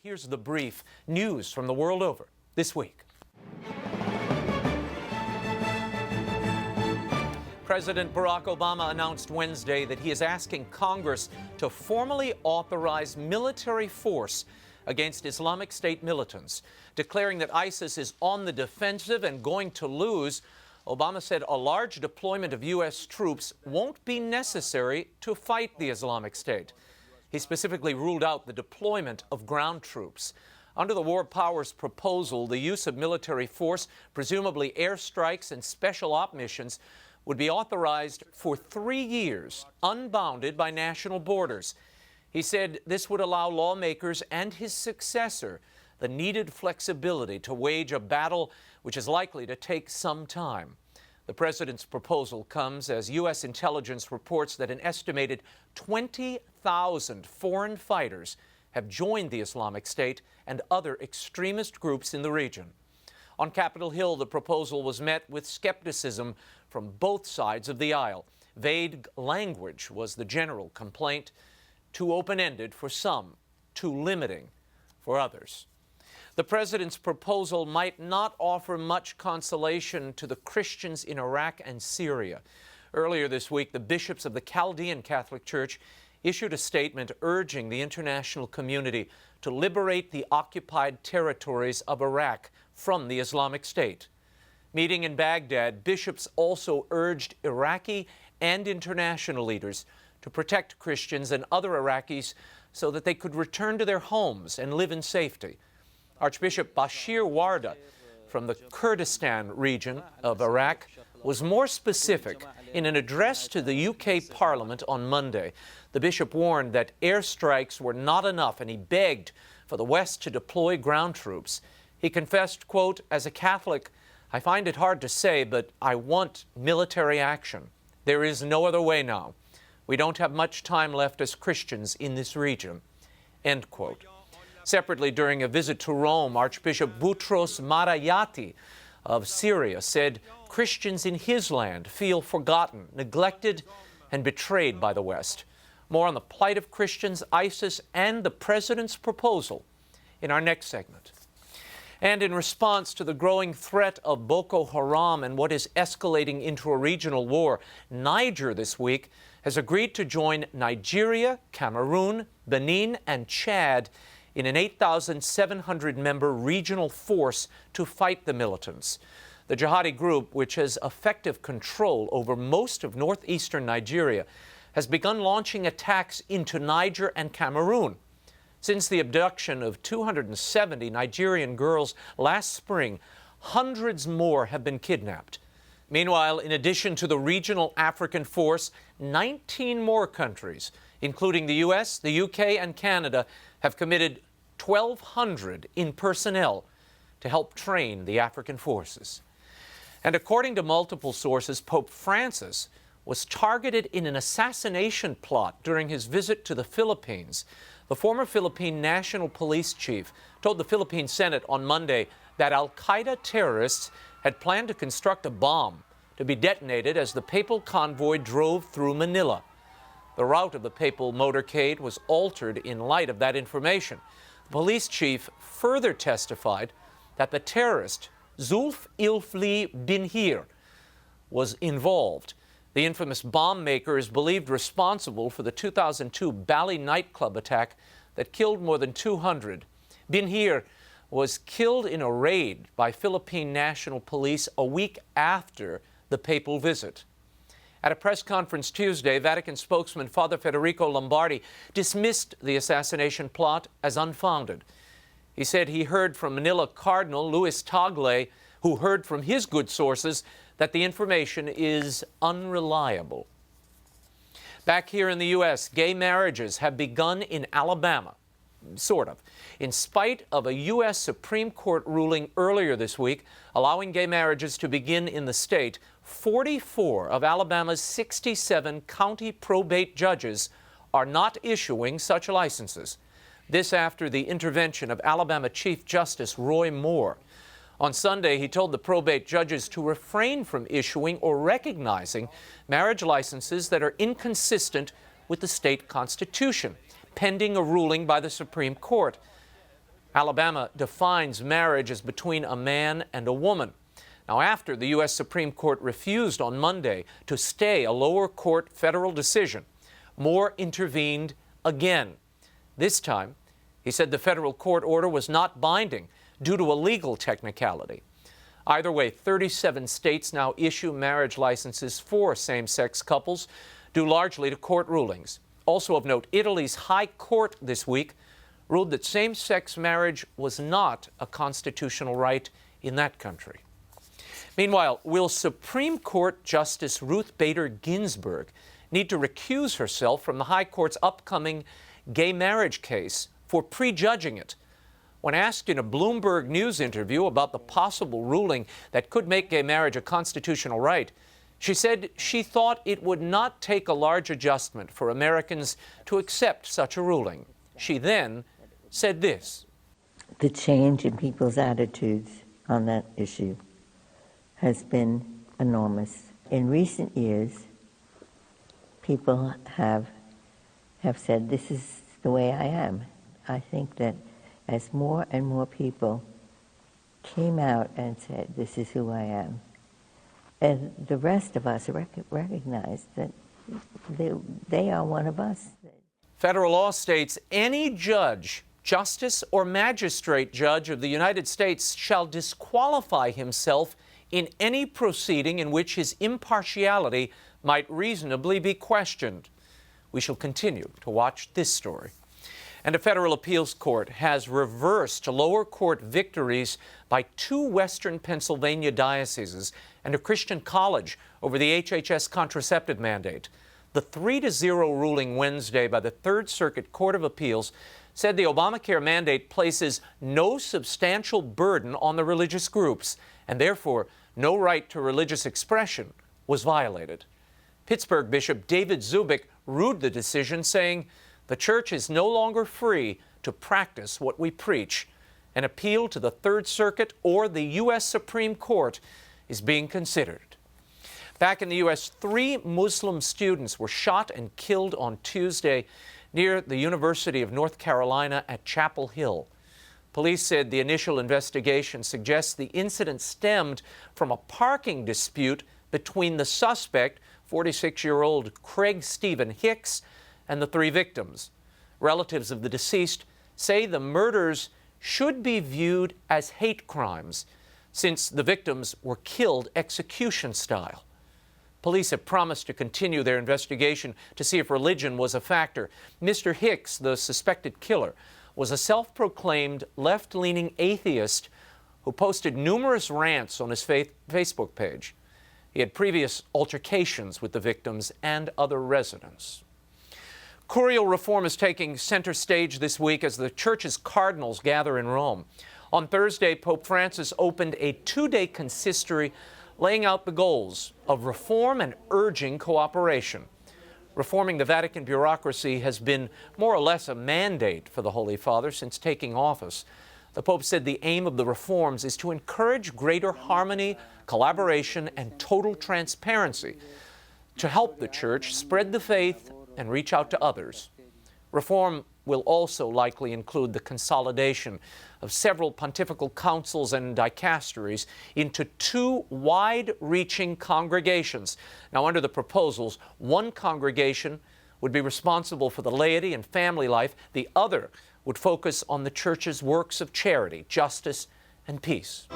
Here's the brief news from the world over this week. President Barack Obama announced Wednesday that he is asking Congress to formally authorize military force against Islamic State militants. Declaring that ISIS is on the defensive and going to lose, Obama said a large deployment of U.S. troops won't be necessary to fight the Islamic State. He specifically ruled out the deployment of ground troops. Under the War Powers proposal, the use of military force, presumably airstrikes and special op missions, would be authorized for 3 years, unbounded by national borders. He said this would allow lawmakers and his successor the needed flexibility to wage a battle which is likely to take some time. The president's proposal comes as U.S. intelligence reports that an estimated 20,000 foreign fighters have joined the Islamic State and other extremist groups in the region. On Capitol Hill, the proposal was met with skepticism from both sides of the aisle. Vague language was the general complaint. Too open-ended for some, too limiting for others. The president's proposal might not offer much consolation to the Christians in Iraq and Syria. Earlier this week, the bishops of the Chaldean Catholic Church issued a statement urging the international community to liberate the occupied territories of Iraq from the Islamic State. Meeting in Baghdad, bishops also urged Iraqi and international leaders to protect Christians and other Iraqis so that they could return to their homes and live in safety. Archbishop Bashir Warda from the Kurdistan region of Iraq was more specific. In an address to the UK Parliament on Monday, the bishop warned that airstrikes were not enough, and he begged for the West to deploy ground troops. He confessed, quote, "As a Catholic, I find it hard to say, but I want military action. There is no other way now. We don't have much time left as Christians in this region," end quote. Separately, during a visit to Rome, Archbishop Boutros Marayati of Syria said Christians in his land feel forgotten, neglected, and betrayed by the West. More on the plight of Christians, ISIS, and the president's proposal in our next segment. And in response to the growing threat of Boko Haram and what is escalating into a regional war, Niger this week has agreed to join Nigeria, Cameroon, Benin, and Chad in an 8,700-member regional force to fight the militants. The jihadi group, which has effective control over most of northeastern Nigeria, has begun launching attacks into Niger and Cameroon. Since the abduction of 270 Nigerian girls last spring, hundreds more have been kidnapped. Meanwhile, in addition to the regional African force, 19 more countries, including the U.S., the U.K., and Canada, have committed 1,200 in personnel to help train the African forces. And according to multiple sources, Pope Francis was targeted in an assassination plot during his visit to the Philippines. The former Philippine National Police Chief told the Philippine Senate on Monday that al-Qaeda terrorists had planned to construct a bomb to be detonated as the papal convoy drove through Manila. The route of the papal motorcade was altered in light of that information. The police chief further testified that the terrorist, Zulf-Ilfli Binhir, was involved. The infamous bomb maker is believed responsible for the 2002 Bali nightclub attack that killed more than 200. Binhir was killed in a raid by Philippine National Police a week after the papal visit. At a press conference Tuesday, Vatican spokesman Father Federico Lombardi dismissed the assassination plot as unfounded. He said he heard from Manila Cardinal Luis Tagle, who heard from his good sources that the information is unreliable. Back here in the U.S., gay marriages have begun in Alabama, sort of, in spite of a U.S. Supreme Court ruling earlier this week allowing gay marriages to begin in the state. 44 of Alabama's 67 county probate judges are not issuing such licenses. This after the intervention of Alabama Chief Justice Roy Moore. On Sunday, he told the probate judges to refrain from issuing or recognizing marriage licenses that are inconsistent with the state constitution, pending a ruling by the Supreme Court. Alabama defines marriage as between a man and a woman. Now, after the U.S. Supreme Court refused on Monday to stay a lower court federal decision, Moore intervened again. This time, he said the federal court order was not binding due to a legal technicality. Either way, 37 states now issue marriage licenses for same-sex couples, due largely to court rulings. Also of note, Italy's High Court this week ruled that same-sex marriage was not a constitutional right in that country. Meanwhile, will Supreme Court Justice Ruth Bader Ginsburg need to recuse herself from the High Court's upcoming gay marriage case for prejudging it? When asked in a Bloomberg News interview about the possible ruling that could make gay marriage a constitutional right, she said she thought it would not take a large adjustment for Americans to accept such a ruling. She then said this: "The change in people's attitudes on that issue has been enormous. In recent years, people have said, this is the way I am. I think that as more and more people came out and said, this is who I am, and the rest of us recognize that they are one of us." Federal law states any judge, justice, or magistrate judge of the United States shall disqualify himself in any proceeding in which his impartiality might reasonably be questioned. We shall continue to watch this story. And a federal appeals court has reversed lower court victories by 2 western Pennsylvania dioceses and a Christian college over the HHS contraceptive mandate. The 3-0 ruling Wednesday by the Third Circuit Court of Appeals said the Obamacare mandate places no substantial burden on the religious groups, and therefore no right to religious expression was violated. Pittsburgh Bishop David Zubik rued the decision, saying, "The church is no longer free to practice what we preach. An appeal to the Third Circuit or the U.S. Supreme Court is being considered." Back in the U.S., 3 Muslim students were shot and killed on Tuesday near the University of North Carolina at Chapel Hill. Police said the initial investigation suggests the incident stemmed from a parking dispute between the suspect, 46-year-old Craig Stephen Hicks, and the 3 victims. Relatives of the deceased say the murders should be viewed as hate crimes, since the victims were killed execution style. Police have promised to continue their investigation to see if religion was a factor. Mr. Hicks, the suspected killer, was a self-proclaimed left-leaning atheist who posted numerous rants on his Facebook page. He had previous altercations with the victims and other residents. Curial reform is taking center stage this week as the Church's cardinals gather in Rome. On Thursday, Pope Francis opened a 2-day consistory laying out the goals of reform and urging cooperation. Reforming the Vatican bureaucracy has been more or less a mandate for the Holy Father since taking office. The Pope said the aim of the reforms is to encourage greater harmony, collaboration, and total transparency to help the Church spread the faith and reach out to others. Reform will also likely include the consolidation of several pontifical councils and dicasteries into 2 wide-reaching congregations. Now, under the proposals, one congregation would be responsible for the laity and family life. The other would focus on the Church's works of charity, justice, and peace.